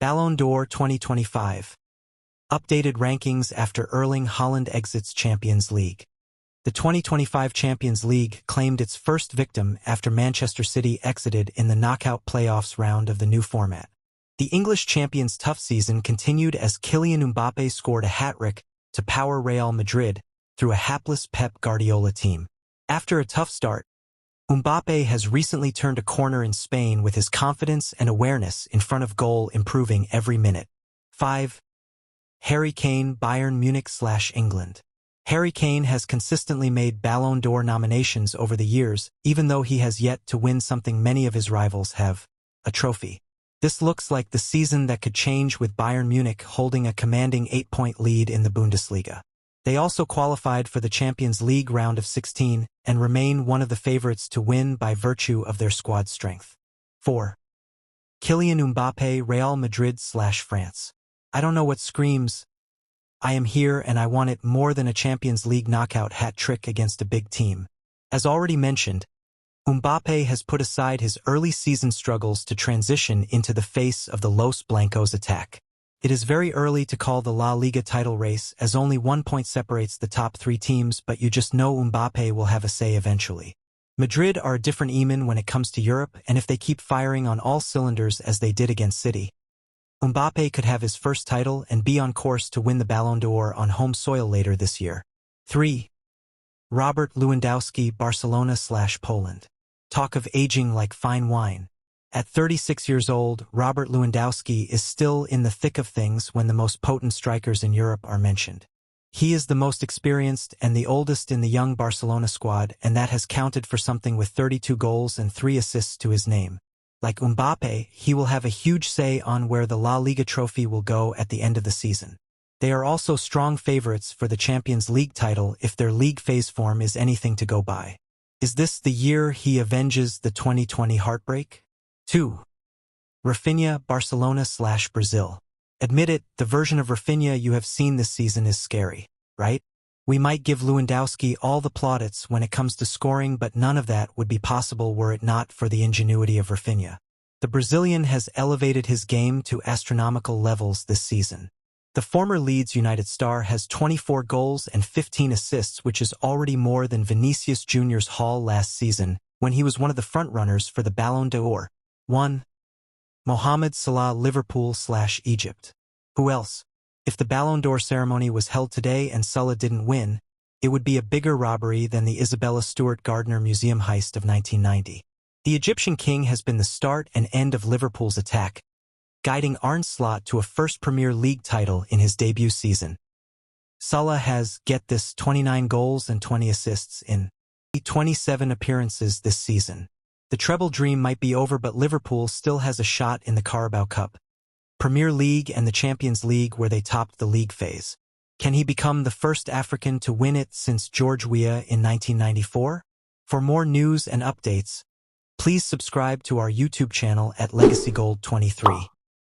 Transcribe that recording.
Ballon d'Or 2025. Updated rankings after Erling Haaland exits Champions League. The 2025 Champions League claimed its first victim after Manchester City exited in the knockout playoffs round of the new format. The English champions' tough season continued as Kylian Mbappé scored a hat-trick to power Real Madrid through a hapless Pep Guardiola team. After a tough start, Mbappé has recently turned a corner in Spain with his confidence and awareness in front of goal improving every minute. 5. Harry Kane, Bayern Munich/England. Harry Kane has consistently made Ballon d'Or nominations over the years, even though he has yet to win something many of his rivals have, a trophy. This looks like the season that could change with Bayern Munich holding a commanding 8-point lead in the Bundesliga. They also qualified for the Champions League round of 16 and remain one of the favorites to win by virtue of their squad strength. 4. Kylian Mbappé, Real Madrid/France. I don't know what screams, "I am here and I want it" more than a Champions League knockout hat-trick against a big team. As already mentioned, Mbappé has put aside his early season struggles to transition into the face of the Los Blancos attack. It is very early to call the La Liga title race as only 1 point separates the top 3 teams, but you just know Mbappé will have a say eventually. Madrid are a different Eamon when it comes to Europe, and if they keep firing on all cylinders as they did against City, Mbappé could have his first title and be on course to win the Ballon d'Or on home soil later this year. 3. Robert Lewandowski, Barcelona/Poland. Talk of aging like fine wine. At 36 years old, Robert Lewandowski is still in the thick of things when the most potent strikers in Europe are mentioned. He is the most experienced and the oldest in the young Barcelona squad, and that has counted for something with 32 goals and 3 assists to his name. Like Mbappé, he will have a huge say on where the La Liga trophy will go at the end of the season. They are also strong favorites for the Champions League title if their league phase form is anything to go by. Is this the year he avenges the 2020 heartbreak? 2. Rafinha, Barcelona/Brazil. Admit it, the version of Rafinha you have seen this season is scary, right? We might give Lewandowski all the plaudits when it comes to scoring, but none of that would be possible were it not for the ingenuity of Rafinha. The Brazilian has elevated his game to astronomical levels this season. The former Leeds United star has 24 goals and 15 assists, which is already more than Vinicius Jr.'s haul last season when he was one of the frontrunners for the Ballon d'Or. 1. Mohamed Salah, Liverpool/Egypt. Who else? If the Ballon d'Or ceremony was held today and Salah didn't win, it would be a bigger robbery than the Isabella Stewart Gardner Museum heist of 1990. The Egyptian king has been the start and end of Liverpool's attack, guiding Arne Slot to a first Premier League title in his debut season. Salah has, get this, 29 goals and 20 assists in 27 appearances this season. The treble dream might be over, but Liverpool still has a shot in the Carabao Cup, Premier League and the Champions League where they topped the league phase. Can he become the first African to win it since George Weah in 1994? For more news and updates, please subscribe to our YouTube channel at LegacyGold23.